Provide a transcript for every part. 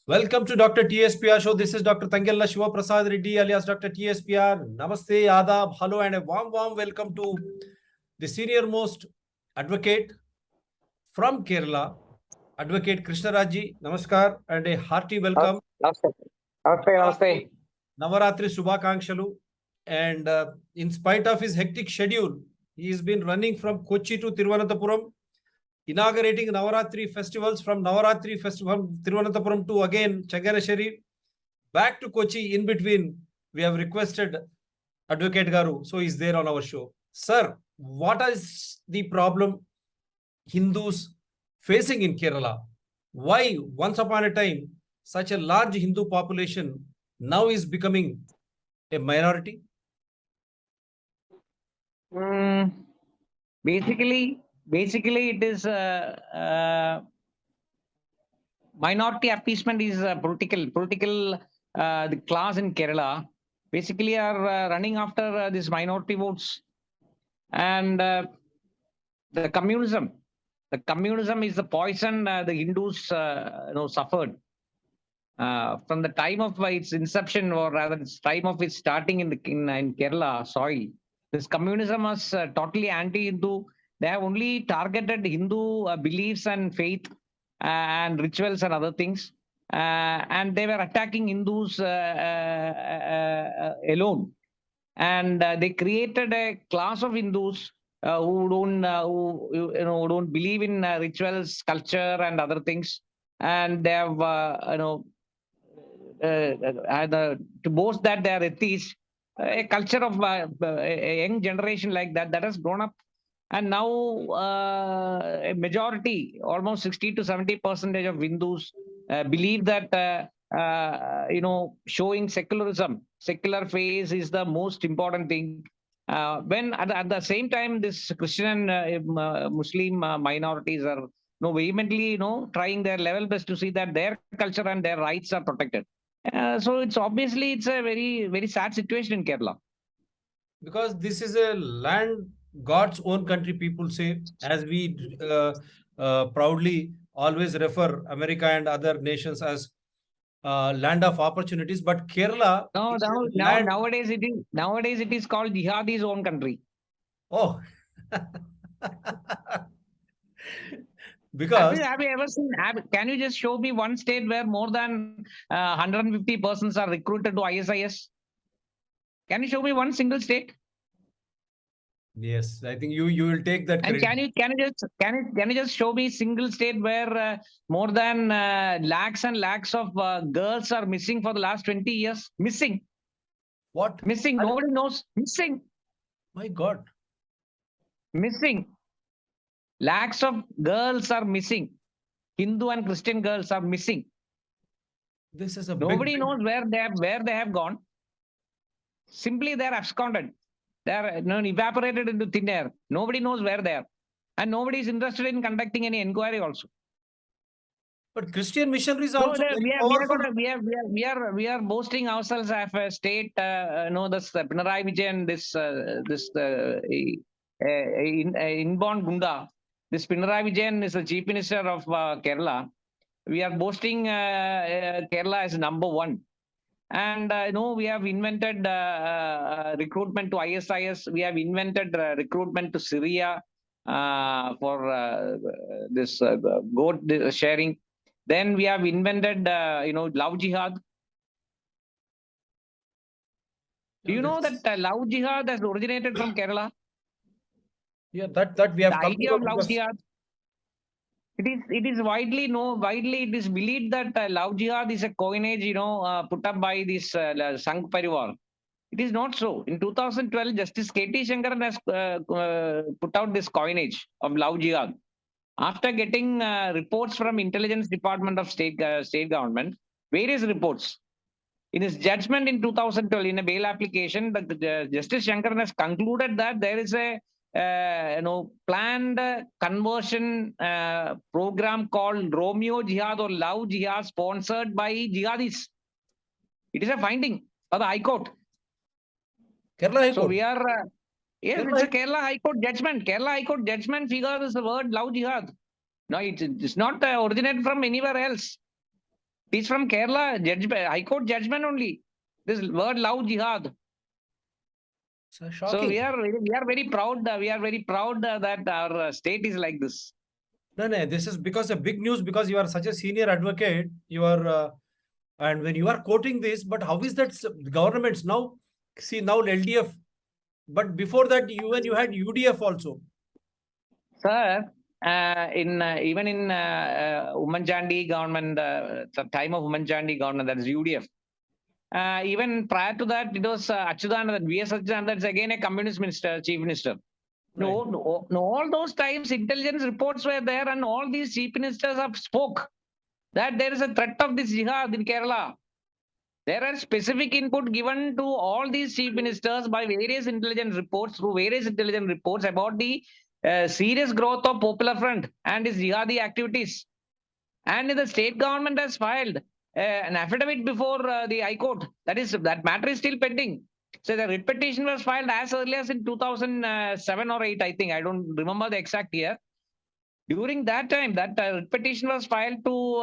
Welcome to Dr. TSPR show. This is Dr. Tangella Shiva Prasad Reddy alias Dr. TSPR. Namaste, Adab, hello, and a warm welcome to the senior most advocate from Kerala, Advocate KRISHNARAJ ji. Namaskar and a hearty welcome. Namaste. Namaste. Navaratri Shubhakankshalu. And in spite of his hectic schedule, he has been running from Kochi to Thiruvananthapuram, inaugurating Navaratri festivals from Thiruvananthapuram to again Changanasheri, back to Kochi. In between, we have requested Advocate Garu, so he's there on our show. Sir, what is the problem Hindus facing in Kerala? Why once upon a time such a large Hindu population now is becoming a minority? Basically it is minority appeasement is political the class in Kerala basically are running after these minority votes, and the communism is the poison the Hindus suffered from the time of its inception, or rather its time of its starting in Kerala soil. This communism was totally anti-Hindu. They have only targeted Hindu beliefs and faith and rituals and other things. And they were attacking Hindus alone. And they created a class of Hindus who don't believe in rituals, culture, and other things. And they have, to boast that they are atheists. A culture of a young generation like that has grown up, and now a majority, almost 60 to 70% of Hindus believe that showing secular face is the most important thing. When at the same time, this Christian and Muslim minorities are vehemently trying their level best to see that their culture and their rights are protected. So it's a very, very sad situation in Kerala. Because this is a land, God's own country, people say, as we proudly always refer America and other nations as land of opportunities. But Kerala, nowadays it is called Jihadi's own country. Oh. Because have you ever seen? Can you just show me one state where more than 150 persons are recruited to ISIS? Can you show me one single state? Yes, I think you will take that. And can you just show me single state where more than lakhs and lakhs of girls are missing for the last 20 years? Missing. What? Missing. Nobody knows. Missing. My God. Missing. Lakhs of girls are missing. Hindu and Christian girls are missing. This is a nobody knows where they have gone. Simply they are absconded. They are evaporated into thin air. Nobody knows where they are, and nobody is interested in conducting any inquiry also. But Christian missionaries also. We are boasting ourselves as a state. This Pinarayi Vijayan, this inborn Gunda. This Pinarayi Vijayan is the Chief Minister of Kerala. We are boasting Kerala as #1. And we have invented recruitment to ISIS. We have invented recruitment to Syria for this goat sharing. Then we have invented, love jihad. Do you know that love jihad has originated from Kerala? Yeah, that we have the idea of love jihad. It is widely it is believed that love jihad is a coinage, put up by this Sangh Parivar. It is not so. In 2012, Justice K.T. Shankaran has put out this coinage of love jihad. After getting reports from Intelligence Department of State Government, various reports. In his judgment in 2012, in a bail application, Justice Shankaran has concluded that there is a planned conversion program called Romeo Jihad or Love Jihad, sponsored by jihadis. It is a finding of the High Court. Kerala High Court. So we are, yes, it's a Kerala High Court judgment. Kerala High Court judgment figures the word Love Jihad. No, it's not originated from anywhere else. It is from Kerala, High Court judgment only. This word love jihad. So So shocking. we are very proud. We are very proud that our state is like this. No, this is because of big news, because you are such a senior advocate. You are, and when you are quoting this, but how is that governments now? See, now LDF, but before that, you had UDF also. Sir, even in Chandi government, the time of Chandi government, that is UDF. Even prior to that, it was Achyutanandan, V.S. Achyutanandan, that's again a communist minister, chief minister. Right. No, all those times intelligence reports were there, and all these chief ministers have spoke that there is a threat of this jihad in Kerala. There are specific input given to all these chief ministers by various intelligence reports, through various intelligence reports about the serious growth of Popular Front and its jihadi activities. And the state government has filed an affidavit before the High Court. That matter is still pending. So the writ petition was filed as early as in 2007 or 8, I think. I don't remember the exact year. During that time, that petition was filed to,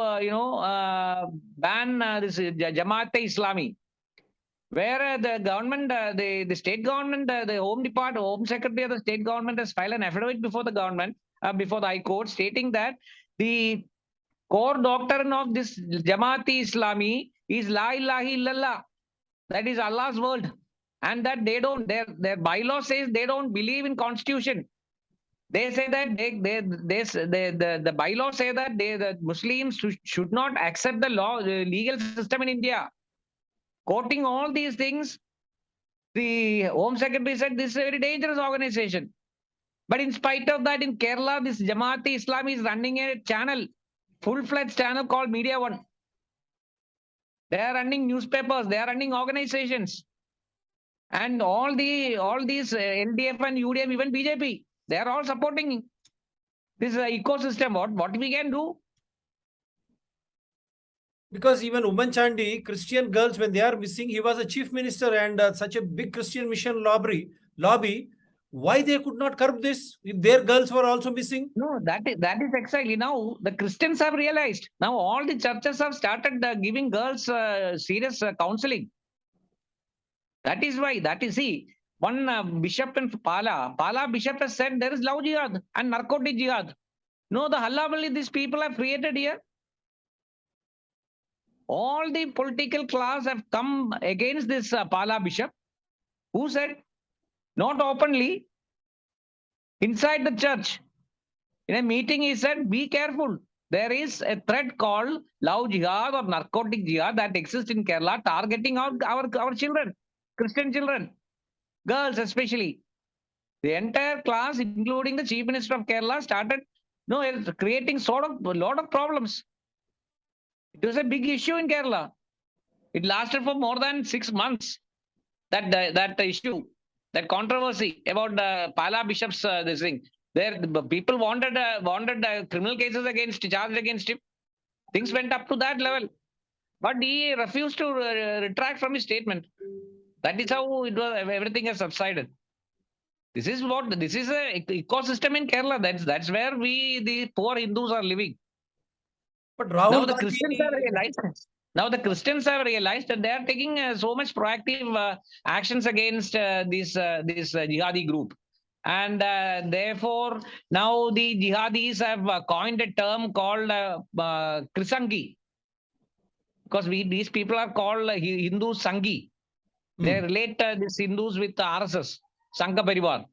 ban this Jamaat-e-Islami, where the government, the state government, the Home Department, Home Secretary of the state government has filed an affidavit before the government, before the High Court, stating that the core doctrine of this Jamaat-e-Islami is La ilaha illallah, that is Allah's word, and that they don't, their bylaw says they don't believe in constitution. They say that the bylaws say that the Muslims should not accept the legal system in India. Quoting all these things, the Home Secretary said this is a very dangerous organization. But in spite of that, in Kerala, this Jamaat-e-Islami is running a channel, full-fledged channel called Media One. They are running newspapers, they are running organizations. And all these LDF and UDF, even BJP, they are all supporting this ecosystem. What we can do? Because even Chandi, Christian girls, when they are missing, he was a chief minister and such a big Christian mission lobby. Why they could not curb this if their girls were also missing? No, that is exactly. Now the Christians have realized. Now all the churches have started giving girls serious counseling. That is why. See, one bishop in Pala bishop has said there is love jihad and narcotic jihad. No, the halaballi these people have created here. All the political class have come against this Pala bishop, who said, not openly, inside the church, in a meeting, he said, be careful. There is a threat called love jihad or narcotic jihad that exists in Kerala, targeting our children, Christian children, girls especially. The entire class, including the chief minister of Kerala, started creating a lot of problems. It was a big issue in Kerala. It lasted for more than 6 months. That issue, that controversy about the Pala bishop's this thing. There, the people wanted criminal cases charged against him. Things went up to that level, but he refused to retract from his statement. That is how it was. Everything has subsided. This is a ecosystem in Kerala. That's where the poor Hindus are living. But Rahul Now the Christians have realized. Now the Christians have realized that they are taking so much proactive actions against this jihadi group. And therefore, now the jihadis have coined a term called CHRIS-SANGHI. Because these people are called Hindu Sanghi. They relate these Hindus with RSS, Sangha Parivar.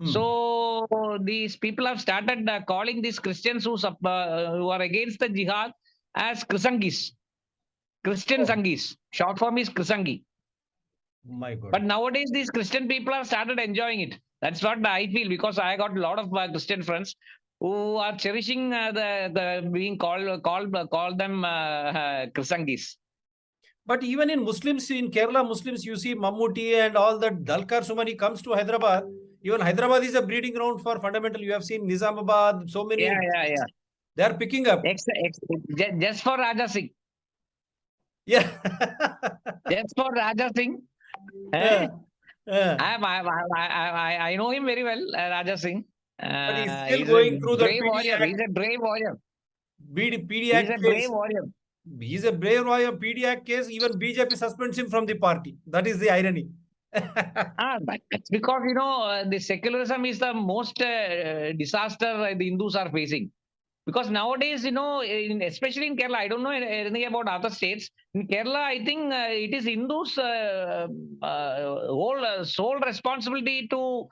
So these people have started calling these Christians who are against the jihad as CHRIS-SANGHIs. Christian Sanghis. Short form is CHRIS-SANGHI. My God. But nowadays, these Christian people have started enjoying it. That's what I feel, because I got a lot of Christian friends who are cherishing the being call them CHRIS-SANGHis. But even in Muslims, in Kerala Muslims, you see Mammootty and all that. Dalkar Sumani comes to Hyderabad. Even Hyderabad is a breeding ground for fundamental. You have seen Nizamabad, so many. Yeah. They are picking up. Just for Raja Singh. Yeah. Just for Raja Singh. I know him very well, Raja Singh. But he's still going through the He's a brave warrior. PD He's Act a brave warrior. He's a brave boy of PD Act case. Even BJP suspends him from the party. That is the irony. That's because, the secularism is the most disaster the Hindus are facing. Because nowadays, especially in Kerala, I don't know anything about other states. In Kerala, I think it is Hindus' whole sole responsibility to,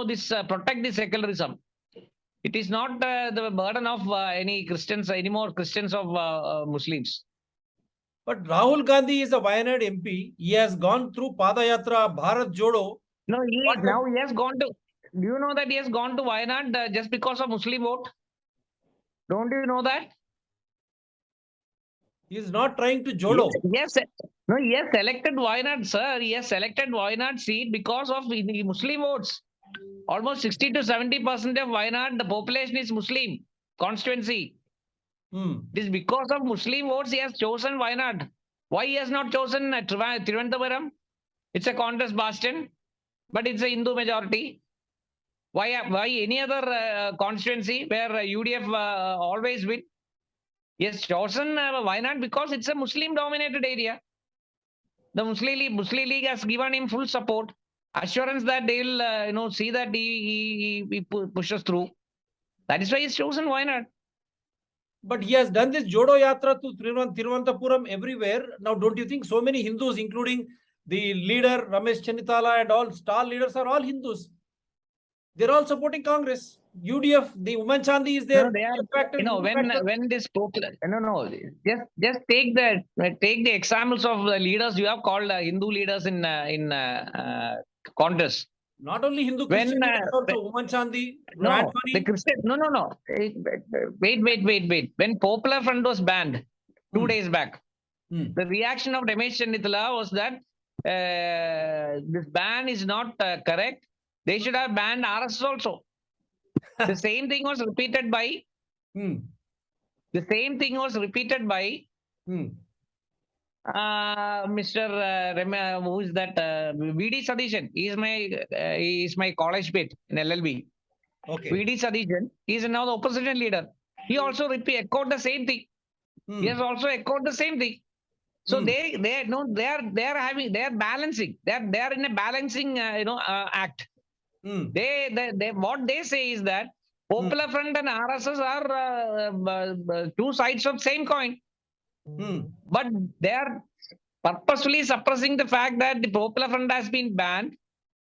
this protect the secularism. It is not the burden of any Christians anymore, Christians of Muslims. But Rahul Gandhi is a Wayanad MP. He has gone through Padayatra, Bharat Jodo. No, What now he has gone to. Do you know that he has gone to Wayanad just because of Muslim vote? Don't you know that? He is not trying to Jodo. Yes. No, he has selected Wayanad, sir. He has selected Wayanad seat because of the Muslim votes. Almost 60 to 70% of Wayanad, the population is Muslim constituency. It is because of Muslim votes he has chosen Wayanad. Why he has not chosen Thiruvananthapuram? It's a contest bastion, but it's a Hindu majority. Why any other constituency where UDF always win? He has chosen Wayanad because it's a Muslim-dominated area. The Muslim League has given him full support, assurance that they will, see that he pushes through. That is why he's chosen Wayanad. But he has done this Jodo Yatra to Thiruvananthapuram everywhere. Now, don't you think so many Hindus, including the leader Ramesh Chennithala and all star leaders, are all Hindus? They're all supporting Congress. UDF, the Uman Chandi is there. No, they are, when this popular, just take the examples of the leaders you have called Hindu leaders in Congress. Not only Hindu, Christian leaders also, Uman Chandi, no, the Christian, no. Wait. When Popular Front was banned 2 days back, the reaction of Ramesh Chennithala was that this ban is not correct. They should have banned RSS also. The same thing was repeated by. The same thing was repeated by Mr. Who is that? VD Sadishan. He is my college mate in LLB. Okay. VD Sadishan. He is now the opposition leader. He also echoed the same thing. He has also echoed the same thing. So they are balancing. They are in a balancing act. What they say is that Popular Front and RSS are two sides of same coin. But they are purposefully suppressing the fact that the Popular Front has been banned,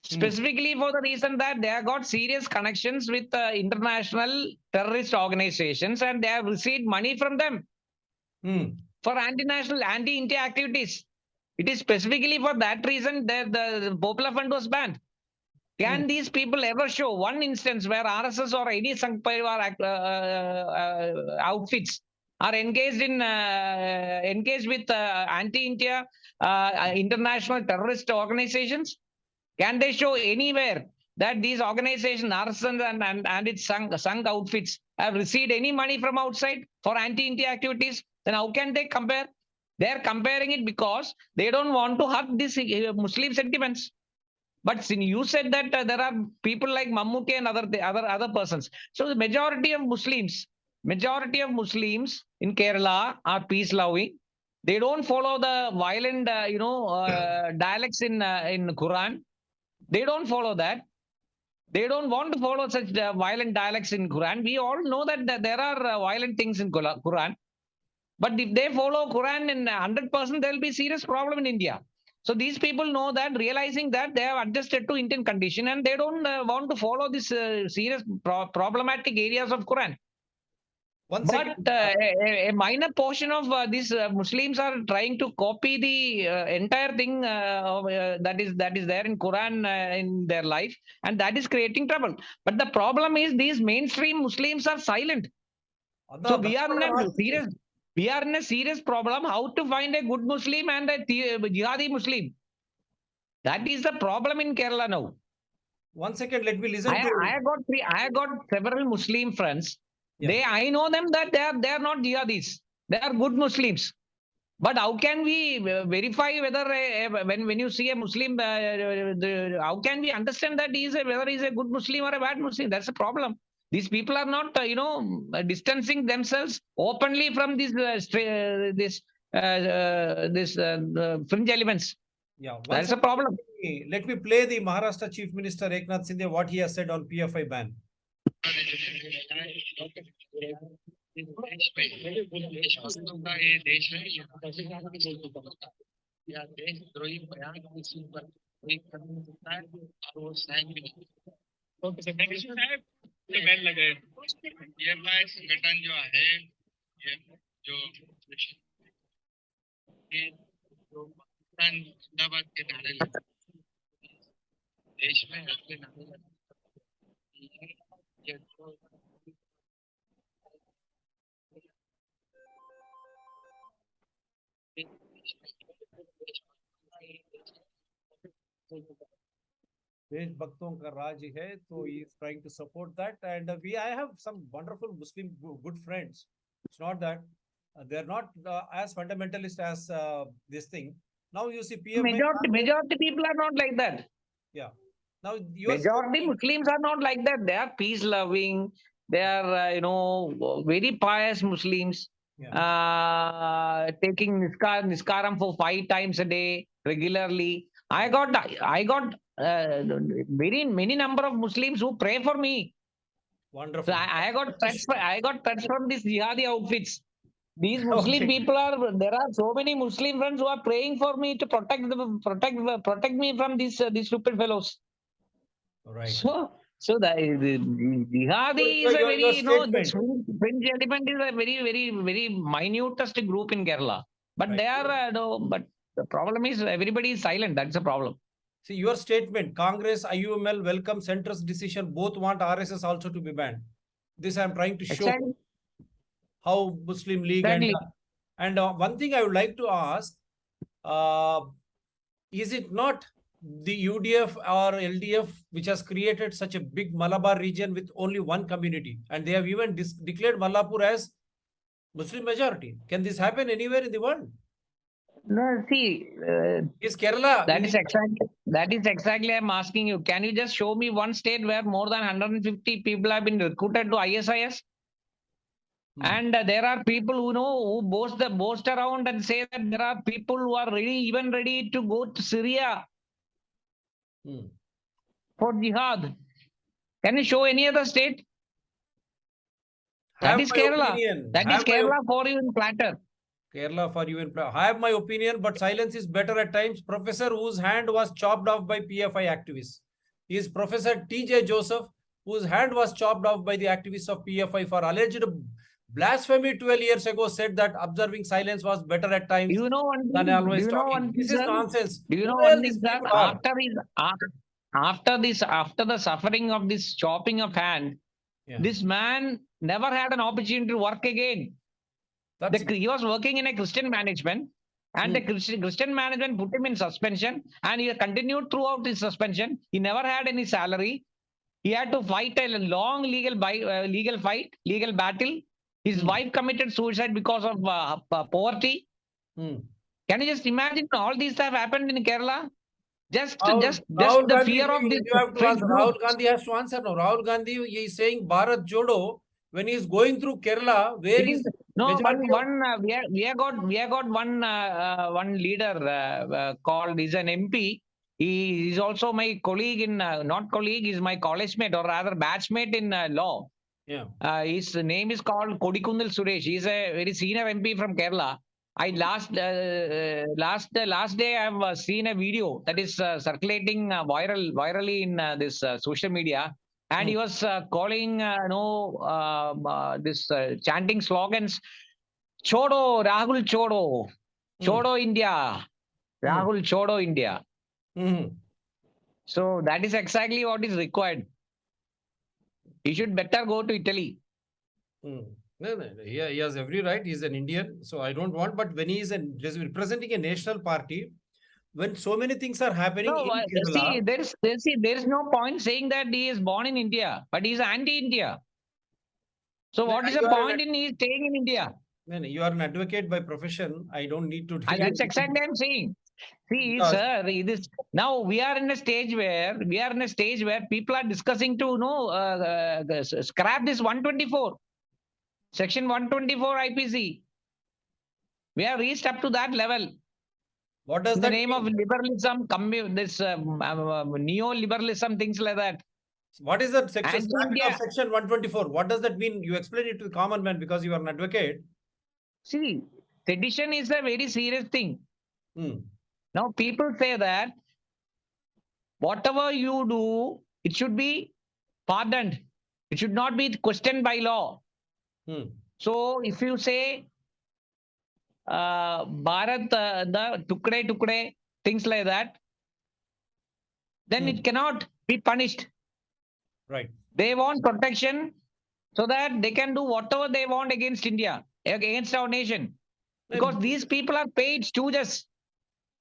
specifically for the reason that they have got serious connections with international terrorist organizations and they have received money from them for anti-national, anti-India activities. It is specifically for that reason that the Popular Front was banned. Can these people ever show one instance where RSS or any Sangh Parivar outfits are engaged with anti-India international terrorist organizations? Can they show anywhere that these organizations, RSS and its Sangh outfits, have received any money from outside for anti-India activities? Then how can they compare? They are comparing it because they don't want to hurt these Muslim sentiments. But you said that there are people like Mammootty and other persons. So the majority of Muslims in Kerala are peace loving. They don't follow the violent, dialects in Quran. They don't follow that. They don't want to follow such violent dialects in Quran. We all know that there are violent things in Quran. But if they follow Quran in 100%, there will be serious problem in India. So these people know that, realizing that they have adjusted to Indian condition and they don't want to follow this serious problematic areas of Quran. A minor portion of these Muslims are trying to copy the entire thing that is there in Quran in their life, and that is creating trouble. But the problem is these mainstream Muslims are silent. So we are in a serious problem. How to find a good Muslim and a jihadi Muslim? That is the problem in Kerala now. 1 second, let me listen I have got several Muslim friends. Yeah. I know them that they are not jihadis. They are good Muslims. But how can we verify whether when you see a Muslim, how can we understand that whether he is a good Muslim or a bad Muslim? That's a problem. These people are not, distancing themselves openly from these fringe elements. Yeah, That's a problem. let me play the Maharashtra Chief Minister Eknath Shinde, what he has said on PFI ban. या देशद्रोही बयान किसी पर कोई कर नहीं सकता है और वो साइन भी नहीं। ओके सर, थैंक यू साहब। तो बैन लगे ये भाई संगठन जो है ये जो पाकिस्तान जिंदाबाद के नारे देश में ऐसे नारे ये देशभक्तों का राज है, तो he is trying to support that, and I have some wonderful Muslim good friends. It's not that they are not as fundamentalist as this thing. Now you see Majority people are not like that. Yeah. Now majority Muslims are not like that. They are peace loving. They are very pious Muslims. Yeah. Taking niskaram for 5 times a day regularly. I got very many number of Muslims who pray for me. Wonderful. So I got threats from these jihadi outfits. These Muslim people there are so many Muslim friends who are praying for me to protect me from these stupid fellows. Right. So the jihadi is a very, this fringe element is a very, very, very minutest group in Kerala. But Right. they are, but the problem is everybody is silent. That's the problem. See, your statement, Congress, IUML welcome centrist decision, both want RSS also to be banned. This I am trying to show how Muslim League and one thing I would like to ask, is it not the UDF or LDF which has created such a big Malabar region with only one community, and they have even declared Mallapur as Muslim majority? Can this happen anywhere in the world? No, see, is Kerala? That is exactly I'm asking you. Can you just show me one state where more than 150 people have been recruited to ISIS? And there are people who boast around and say that there are people who are even ready to go to Syria for jihad. Can you show any other state? That is Kerala. That is Kerala for you in platter. Kerala for you in platter. I have my opinion, but silence is better at times. Professor whose hand was chopped off by PFI activists is Professor T.J. Joseph, whose hand was chopped off by the activists of PFI for alleged blasphemy 12 years ago, said that observing silence was better at times than always talking. This is nonsense. Do you know one thing, sir? After the suffering of this chopping of hand, this man never had an opportunity to work again. He was working in a Christian management, and the Christian management put him in suspension, and he continued throughout his suspension. He never had any salary. He had to fight a long legal battle. His wife committed suicide because of poverty. Can you just imagine all these have happened in Kerala? Just the fear of this. Rahul Gandhi has to answer now. Rahul Gandhi is saying Bharat Jodo when he is going through Kerala. Where is no we have got one leader called, he's an MP. He is also my colleague in not colleague, he's my college mate or rather batchmate in law. Yeah. His name is called Kodikundal Suresh. He's a very senior MP from Kerala. Last day I have seen a video that is circulating virally in this social media, and he was calling this chanting slogans, Chodo Rahul Chodo, Chodo India, Rahul Chodo India. So that is exactly what is required. He should better go to Italy. No, he has every right. He's an Indian, so I don't want. But when he is representing a national party, when so many things are happening in Kerala, there is no point saying that he is born in India, but he is anti-India. So what is the point in he staying in India? You are an advocate by profession. I don't need to. That's exactly what I'm saying. See, Because- sir, it is now we are in a stage where people are discussing to scrap this 124, section 124 IPC. We have reached up to that level. What does In the that name of mean? liberalism, neo-liberalism, things like that. What is that section? And Scrapping India- of section 124. What does that mean? You explain it to the common man because you are an advocate. See, sedition is a very serious thing. Hmm. Now, people say that whatever you do, it should be pardoned. It should not be questioned by law. Hmm. So, if you say Bharat, the tukde, things like that, then it cannot be punished. Right. They want protection so that they can do whatever they want against India, against our nation. Because these people are paid stooges.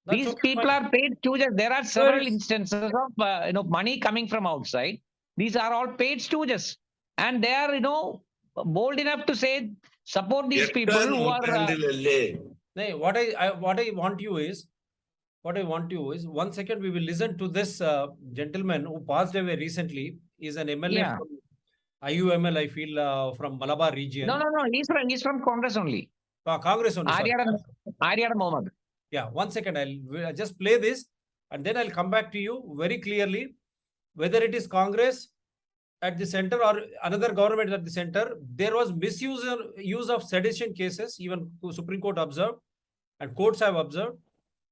That's These okay, people fine. are paid stooges. There are several it's- instances of money coming from outside. These are all paid stooges, and they are bold enough to say support these people who are. Nay, what I want you is 1 second. We will listen to this gentleman who passed away recently. Is an MLA Yeah. from IUML. I feel from Malabar region. No. He's from Congress only. Congress only. Sorry. Aryada Mohammed. Yeah, 1 second. I'll just play this and then I'll come back to you very clearly. Whether it is Congress at the center or another government at the center, there was misuse or use of sedition cases, even Supreme Court observed and courts have observed.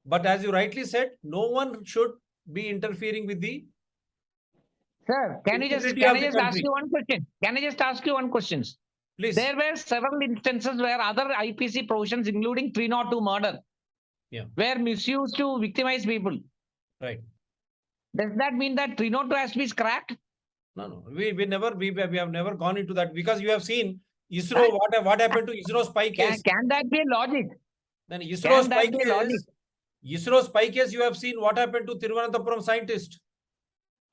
But as you rightly said, no one should be interfering with the Sir, can I just integrity of the ask country. you one question? Can I just ask you one question? Please. There were several instances where other IPC provisions, including 302 murder, were misused to victimize people. Right. Does that mean that 302 has to be scrapped? No. We have never gone into that because you have seen ISRO. What happened to ISRO spy case? Can that be a logic? Then ISRO spy that be a logic? case. ISRO spy case. You have seen what happened to Thiruvananthapuram scientist.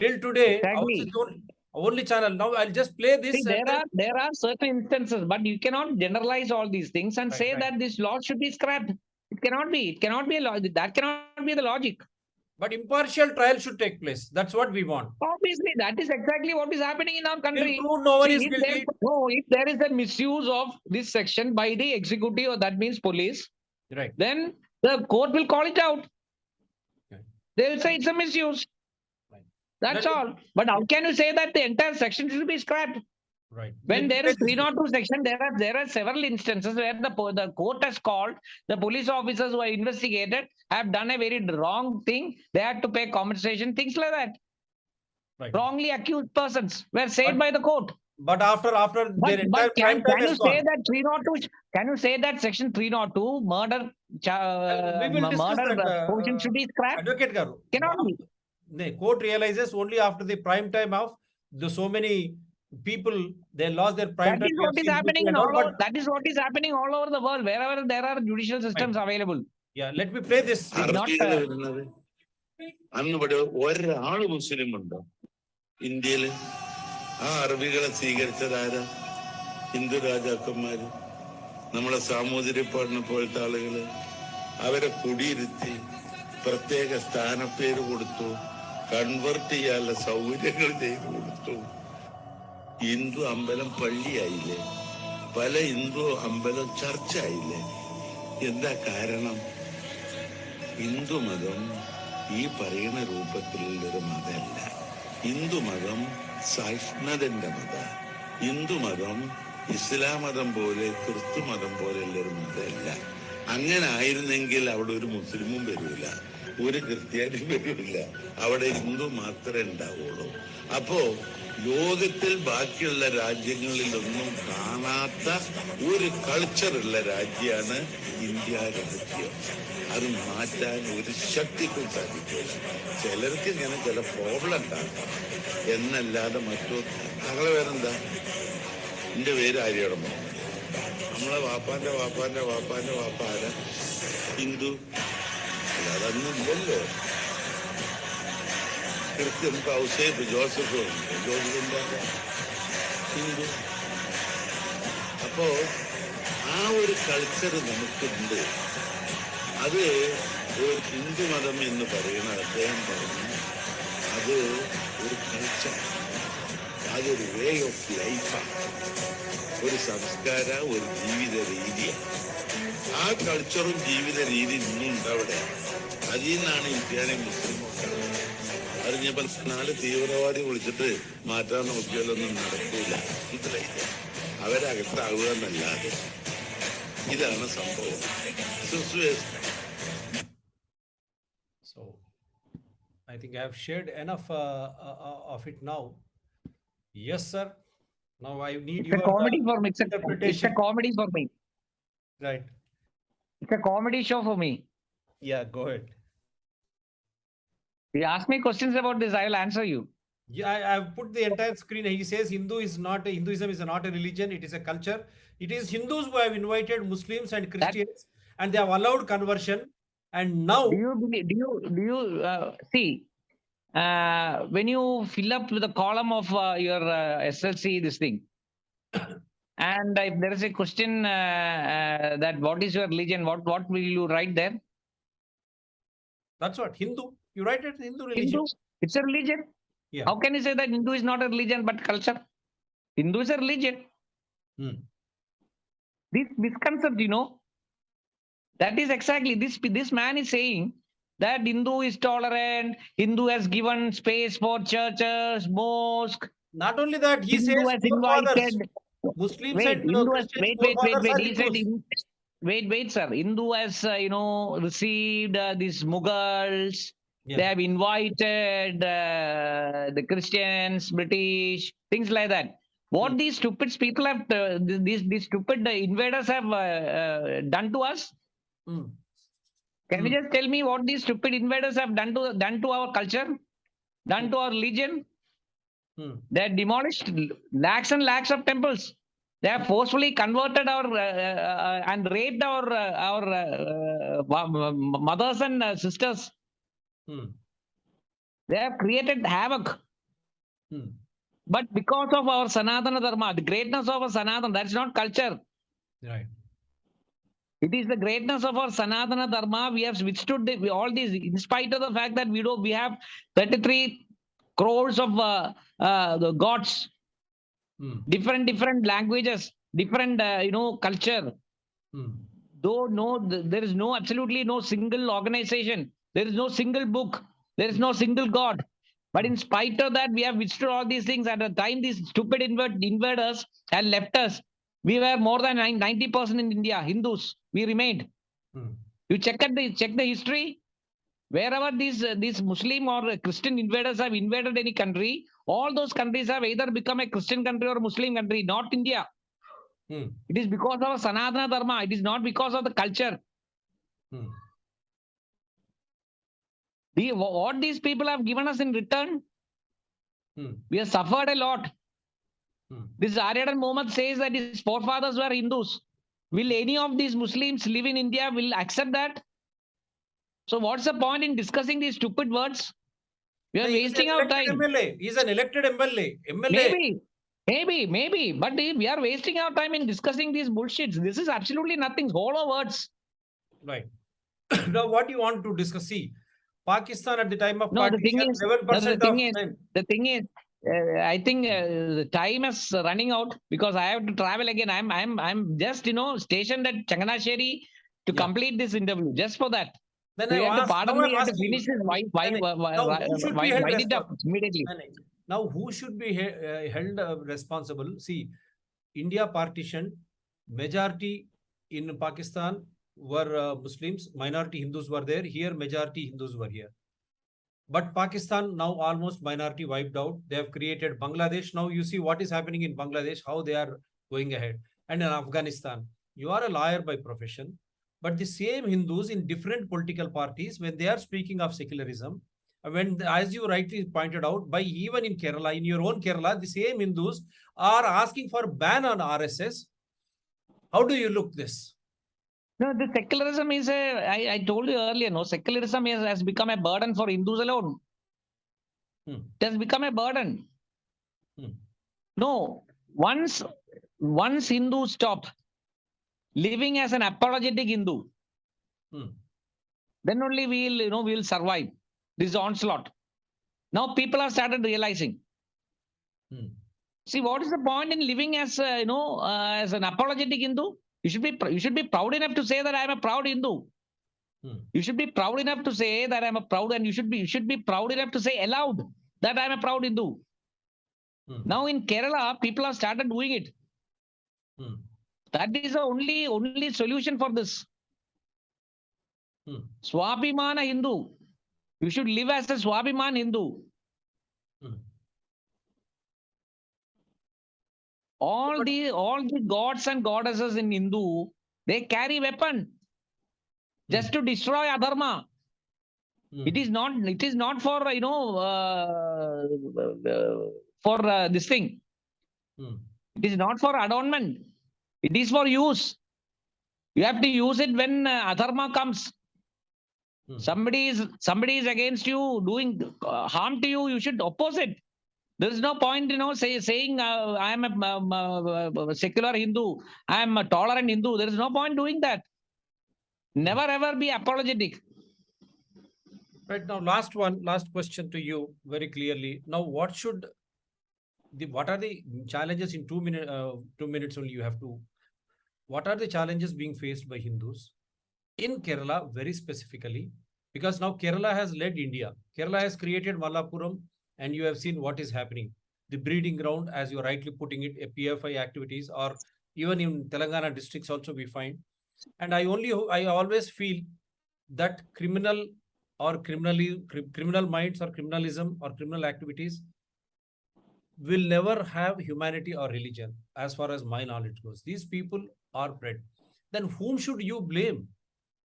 Till today, Exactly. only channel. Now I'll just play this. See, there are certain instances, but you cannot generalize all these things and say that this law should be scrapped. It cannot be. It cannot be a logic. That cannot be the logic. But impartial trial should take place. That's what we want. Obviously, that is exactly what is happening in our country. No one is guilty. If there is a misuse of this section by the executive, or that means police, right, then the court will call it out. Okay. They will say it's a misuse. Right. That's all. But how can you say that the entire section should be scrapped? Right. When there is 302 section, there are several instances where the court has called the police officers who are investigated have done a very wrong thing. They had to pay compensation, things like that. Right. Wrongly accused persons were saved by the court. But after their entire can you is say gone. that 302? Can you say that section 302 murder We will discuss that, portion should be scrapped? Advocate Garu. Cannot be. The court realizes only after the prime time of so many people, they lost their prime time. That is what is happening that is what is happening all over the world, wherever there are judicial systems available. Yeah, let me play this. അന്ന് ഇവിടെ ഒരാള് മുസ്ലിം ഉണ്ടോ ഇന്ത്യയില്? ആ അറബികളെ സ്വീകരിച്ചതാരാ? ഹിന്ദു രാജാക്കന്മാര്, നമ്മളെ സാമൂതിരിപ്പാടിനെ പോലത്തെ ആളുകള്. അവരെ കുടിയിരുത്തി പ്രത്യേക സ്ഥാനപ്പേര് കൊടുത്തു, കൺവെർട്ട് ചെയ്യാനുള്ള സൗകര്യങ്ങൾ ചെയ്തു കൊടുത്തു. ഹിന്ദു അമ്പലം പള്ളിയായില്ലേ? പല ഹിന്ദു അമ്പലം ചർച്ചായില്ലേ? എന്താ കാരണം? ഹിന്ദുമതം ഈ പറയുന്ന രൂപത്തിലുള്ളൊരു മതമല്ല. ഹിന്ദുമതം സഹിഷ്ണുതന്റെ മത. ഹിന്ദുമതം ഇസ്ലാം മതം പോലെ ക്രിസ്തു മതം പോലെയുള്ളൊരു മതമല്ല. അങ്ങനെ ആയിരുന്നെങ്കിൽ അവിടെ ഒരു മുസ്ലിമും വരില്ല, ഒരു ക്രിസ്ത്യാനിയും വരില്ല. അവിടെ ഹിന്ദു മാത്രമേ ഉണ്ടാവുള്ളൂ. അപ്പോ ലോകത്തിൽ ബാക്കിയുള്ള രാജ്യങ്ങളിലൊന്നും കാണാത്ത ഒരു കൾച്ചറുള്ള രാജ്യമാണ് ഇന്ത്യ രാജ്യം. അത് മാറ്റാൻ ഒരു ശക്തിക്കും സാധിക്കില്ല. ചിലർക്ക് ഇങ്ങനെ ചില പ്രോബ്ലം ഉണ്ടാക്കാം എന്നല്ലാതെ മറ്റോ. ഞങ്ങളെ പേരെന്താ? എന്റെ പേര് ആര്യാടൻ മുഹമ്മദ്. നമ്മളെ വാപ്പാന്റെ വാപ്പ ആരാ? ഹിന്ദു. അല്ലാതെ അതൊന്നും ഇല്ലല്ലോ. ക്രിസ്ത്യൻ ഔസേഫ് ജോസഫ് എന്താ? ഹിന്ദു. അപ്പോ ആ ഒരു കൾച്ചർ നമുക്കുണ്ട്. അത് ഒരു ഹിന്ദുമതം എന്ന് പറയുന്ന അദ്ദേഹം പറഞ്ഞു അത് ഒരു കൾച്ചർ, അതൊരു വേ ഓഫ് ലൈഫാണ്, ഒരു സംസ്കാര, ഒരു ജീവിത രീതിയാണ്. ആ കൾച്ചറും ജീവിത രീതി ഇന്നുണ്ട് അവിടെ. അതിൽ നിന്നാണ് ഇന്ത്യനെ മുസ്ലിം അറിഞ്ഞപ്പോൾ 4 തീവ്രവാദി വിളിച്ചിട്ട് മാറ്റാൻ നോക്കിയാലൊന്നും നടക്കൂല. മനസ്സിലായില്ല, അവരകത്താവുക എന്നല്ലാതെ. ഇതാണ് സംഭവം. So I think I have shared enough of it now. Yes, sir. Now I need It's a your comedy for me. It's a interpretation. comedy for me. Right. It's a comedy show for me. Yeah, go ahead. You ask me questions about this, I will answer you. Yeah, I've put the entire screen. He says Hinduism is not a religion, it is a culture. It is Hindus who have invited Muslims and Christians and they have allowed conversion. And now, Do you see, when you fill up with the column of your SLC, this thing, and if there is a question that what is your religion, what will you write there? that's what, Hindu. You write it Hindu religion. Hindu, it's a religion. Yeah. How can you say that Hindu is not a religion but culture? Hindu is a religion. Hmm. This misconcept, that is exactly this man is saying that Hindu is tolerant, Hindu has given space for churches, mosque. Not only that, he Hindu says has forefathers. invited. Muslims Wait, and Hindu has, Christians wait, forefathers are He said, Hindus. wait, sir. Hindu has, received these Mughals. Yeah. They have invited the Christians, British, things like that. What these stupid people have, these stupid invaders have done to us? Hmm. Can you just tell me what these stupid invaders have done to our culture, done to our religion? Hmm. They have demolished lakhs and lakhs of temples. They have forcefully converted our and raped our mothers and sisters. Hmm. They have created havoc. Hmm. But because of our Sanatana Dharma, the greatness of our Sanatana, that's not culture. Right. It is the greatness of our Sanatana Dharma. We have withstood all these, in spite of the fact that we have 33 crores of the gods, different languages, different culture. Though there is absolutely no single organization, there is no single book, there is no single God. But in spite of that, we have withstood all these things. At the time these stupid invaders had left us, we were more than 90% in India, Hindus. We remained. You check the history. Wherever these Muslim or Christian invaders have invaded any country, all those countries have either become a Christian country or a Muslim country, not India. It is because of Sanatana Dharma. It is not because of the culture. What these people have given us in return, we have suffered a lot. This Aryadan Muhammad says that his forefathers were Hindus. Will any of these Muslims live in India will accept that? So what's the point in discussing these stupid words? We are wasting our time. MLA. He's an elected MLA. Maybe. But we are wasting our time in discussing these bullshits. This is absolutely nothing. Hollow words. Right. Now, what do you want to discuss? See, Pakistan at the time of No, the thing partition, is, 11% of time. the thing is, I think the time is running out because I have to travel again. I'm just stationed at Changanasheri to complete this interview just for that. Then So I you have to ask, pardon now me. I'm You have to asking finish you. this. Wind it up immediately. Now, who should be held responsible? See, India partition, majority in Pakistan were Muslims, minority Hindus were there. Here, majority Hindus were here. But Pakistan now almost minority wiped out. They have created Bangladesh. Now you see what is happening in Bangladesh, how they are going ahead. And in Afghanistan, you are a lawyer by profession. But the same Hindus in different political parties, when they are speaking of secularism, as you rightly pointed out, by even in Kerala, in your own Kerala, the same Hindus are asking for ban on RSS. How do you look this? No, the secularism is I told you earlier, secularism has become a burden for Hindus alone. It has become a burden. No, once Hindus stop living as an apologetic Hindu, Then only we'll survive this onslaught. Now people have started realizing. Hmm. See, what is the point in living as as an apologetic Hindu? You should be proud enough to say that I am a proud Hindu. Hmm. You should be proud enough to say that I am a proud, and you should be proud enough to say aloud that I am a proud Hindu. Hmm. Now in Kerala, people have started doing it. Hmm. That is the only solution for this. Hmm. Swabhimana Hindu. You should live as a Swabhiman Hindu. Hmm. All the gods and goddesses in Hindu, they carry weapon just to destroy adharma. Hmm. It is not for for this thing. Hmm. It is not for adornment. It is for use. You have to use it when adharma comes. Hmm. Somebody is against you, doing harm to you. You should oppose it. There is no point, saying I am a secular Hindu. I am a tolerant Hindu. There is no point doing that. Never ever be apologetic. Right now, last question to you very clearly. Now, what are the challenges in 2 minutes? 2 minutes only you have to. What are the challenges being faced by Hindus in Kerala very specifically? Because now Kerala has led India. Kerala has created Malappuram, and you have seen what is happening. The breeding ground, as you are rightly putting it, a PFI activities, or even in Telangana districts also we find. And I always feel that criminal minds or criminalism or criminal activities will never have humanity or religion, as far as my knowledge goes. These people are bred. Then whom should you blame?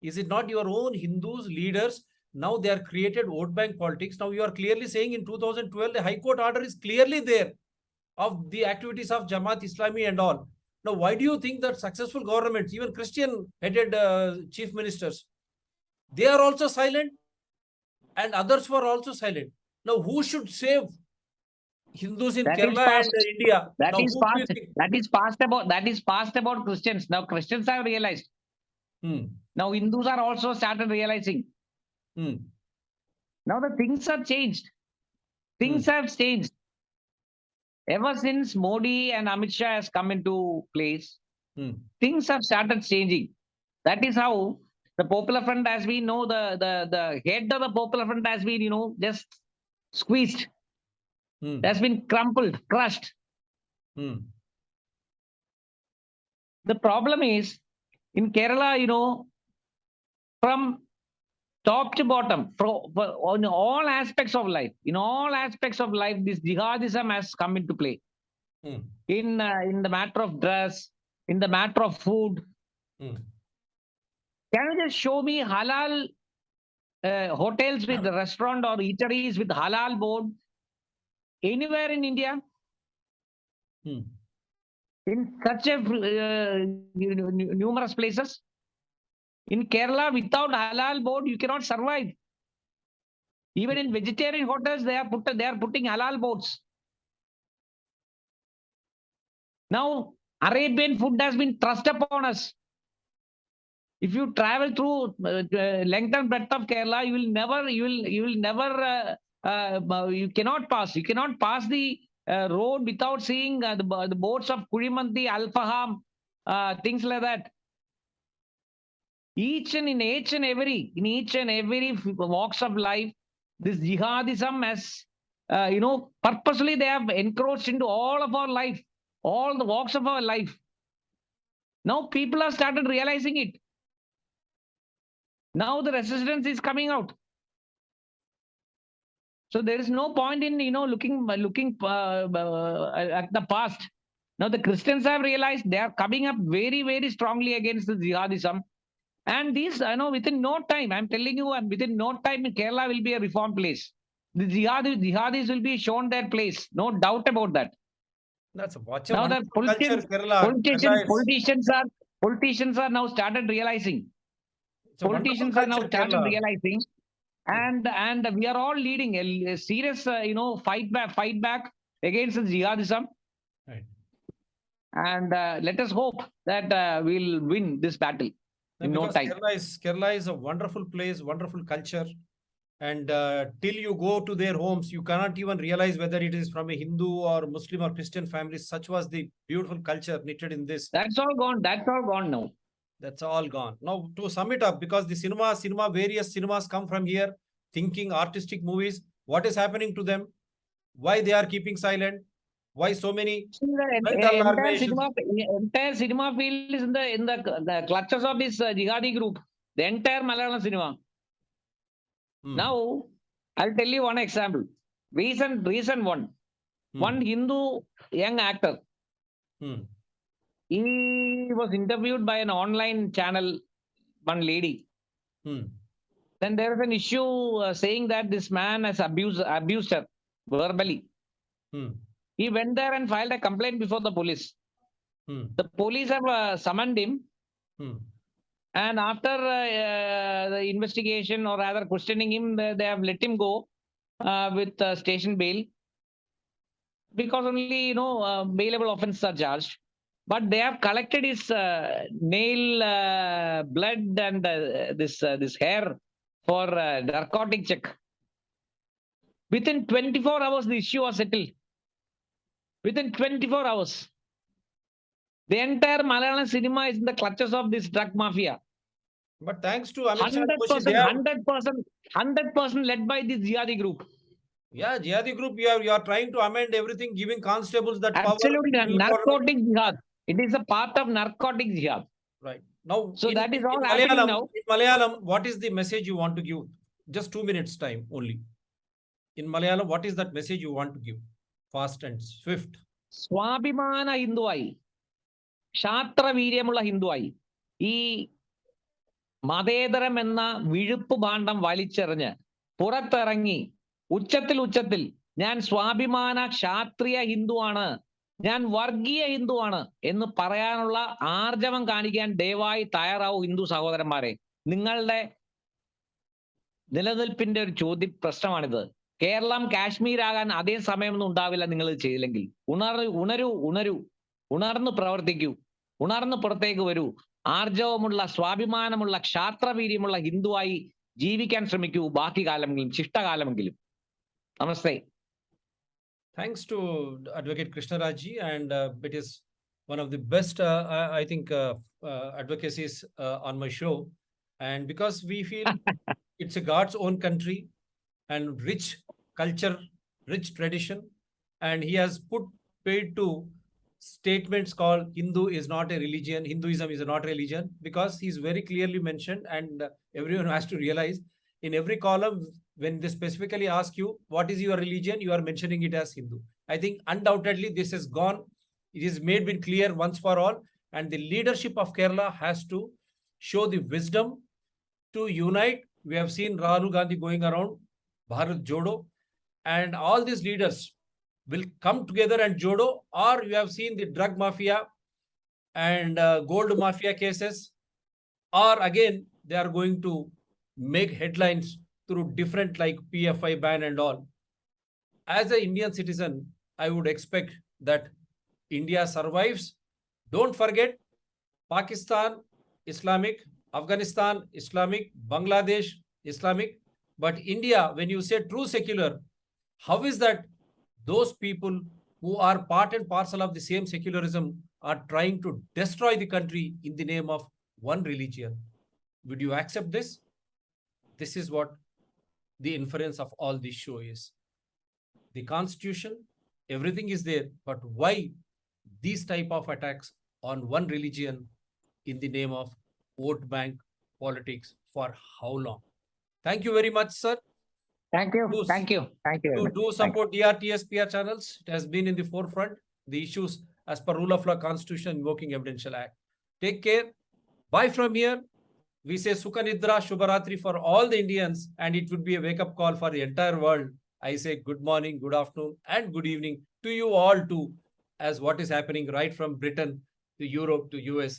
Is it not your own Hindus, leaders? Now they are created vote bank politics. Now you are clearly saying in 2012, the High Court order is clearly there of the activities of Jamaat Islami and all. Now, why do you think that successful governments, even Christian headed chief ministers, they are also silent and others were also silent? Now, who should save Hindus in That is Kerala and past. India? That Now, is who do you past. think? That is past about Christians. Now Christians have realized. Hmm. Now Hindus are also started realizing. Hmm. Now the things have changed. Things have changed. Ever since Modi and Amit Shah has come into place, Hmm. things have started changing. That is how the Popular Front has been, the head of the Popular Front has been, just squeezed. Hmm. Has been crumpled, crushed. Hmm. The problem is in Kerala, from top to bottom, on all aspects of life, this jihadism has come into play. Hmm. In the matter of dress, in the matter of food. Hmm. Can you just show me halal hotels with restaurant or eateries with halal board anywhere in India? Hmm. In such a numerous places? In Kerala, without halal board, you cannot survive. Even in vegetarian hotels, they are putting halal boards. Now, Arabian food has been thrust upon us. If you travel through length and breadth of Kerala, you cannot pass. You cannot pass the road without seeing the boards of Kurimanti, Alfaham, things like that. In each and every walks of life, this jihadism has, purposely they have encroached into all of our life, all the walks of our life. Now people have started realizing it. Now the resistance is coming out. So there is no point in looking at the past. Now the Christians have realized they are coming up very, very strongly against the jihadism. And these, within no time, I'm telling you, within no time, Kerala will be a reform place. The jihadis will be shown their place. No doubt about that. That's watch a Now the wonderful culture, Kerala. politicians are now started realizing. It's a wonderful Politicians are now culture, started Kerala. realizing. And we are all leading a serious, fight back against the jihadism. Right. And let us hope that we'll win this battle. in no Because time. Kerala is a wonderful place, wonderful culture. And till you go to their homes, you cannot even realize whether it is from a Hindu or Muslim or Christian family. Such was the beautiful culture knitted in this. That's all gone. That's all gone now. That's all gone. Now, to sum it up, because the various cinemas come from here, thinking artistic movies, what is happening to them? Why they are keeping silent? Why so many See, the mental entire organizations? cinema field is in the clutches of this jihadi group. The entire Malayalam cinema. Now, I'll tell you one example. Recent one. One Hindu young actor. He was interviewed by an online channel, one lady. Then there is an issue saying that this man has abused her verbally. He went there and filed a complaint before the police. The police have summoned him. And after the investigation, or rather questioning him, they have let him go with station bail. Because only, bailable offenses are charged. But they have collected his nail blood and this hair for narcotic check. Within 24 hours, the issue was settled. Within 24 hours. The entire Malayalam cinema is in the clutches of this drug mafia. But thanks to Amit Shah, 100% led by this jihadi group. Yeah, jihadi group, you are trying to amend everything, giving constables that Absolutely, power. narcotic jihad. It is a part of narcotic jihad. Right. Now, so that is all happening now. In Malayalam, what is the message you want to give? Just 2 minutes time only. In Malayalam, what is that message you want to give? Fast and swift. Swabhimana Hinduai. Shatra Viryamulla Hinduai. E Madedharam enna Vizhuppu Bhandam Valicheriഞ്ഞ് പുറത്തിറങ്ങി ഉച്ചത്തിൽ ഞാൻ സ്വാഭിമാന ക്ഷാത്രിയ ഹിന്ദുവാണ്, ഞാൻ വർഗീയ ഹിന്ദുവാണ് എന്ന് പറയാനുള്ള ആർജവം കാണിക്കാൻ ദയവായി തയ്യാറാവൂ ഹിന്ദു സഹോദരന്മാരെ. നിങ്ങളുടെ നിലനിൽപ്പിന്റെ ഒരു പ്രശ്നമാണിത്. കേരളം കാശ്മീർ ആകാൻ അതേ സമയമൊന്നും ഉണ്ടാവില്ല നിങ്ങൾ ചെയ്തില്ലെങ്കിൽ. ഉണർന്നു പ്രവർത്തിക്കൂ, ഉണർന്നു പുറത്തേക്ക് വരൂ. ആർജവമുള്ള, സ്വാഭിമാനമുള്ള, ക്ഷാത്രവീര്യമുള്ള ഹിന്ദുവായി ജീവിക്കാൻ ശ്രമിക്കൂ ബാക്കി കാലമെങ്കിലും, ശിഷ്ടകാലമെങ്കിലും. Namaste. Thanks to Advocate KRISHNARAJ ji, and it is one of the best, I think, advocacies on my show. And because we feel it's a God's own country and rich culture, rich tradition, and he has paid to statements called Hindu is not a religion, Hinduism is not a religion, because he's very clearly mentioned, and everyone has to realize in every column, when they specifically ask you, what is your religion, you are mentioning it as Hindu. I think undoubtedly this is gone. It is made bit clear once for all. And the leadership of Kerala has to show the wisdom to unite. We have seen Rahul Gandhi going around, Bharat Jodo, and all these leaders will come together and Jodo, or you have seen the drug mafia and gold mafia cases, or again, they are going to make headlines through different like PFI ban and all. As an Indian citizen, I would expect that India survives. Don't forget, Pakistan, Islamic, Afghanistan, Islamic, Bangladesh, Islamic. But India, when you say true secular, how is that those people who are part and parcel of the same secularism are trying to destroy the country in the name of one religion? Would you accept this? This is what the inference of all this show is. The constitution, everything is there, but why these type of attacks on one religion in the name of vote bank politics? For how long? Thank you very much, sir. Thank you. Thank you. Thank you. Do support DRTS PR channels. It has been in the forefront. The issues as per rule of law, constitution, invoking evidential act. Take care. Bye from here. We say Sukha Nidra Shubharatri for all the Indians, and it would be a wake-up call for the entire world. I say good morning, good afternoon, and good evening to you all too, as what is happening right from Britain to Europe to US.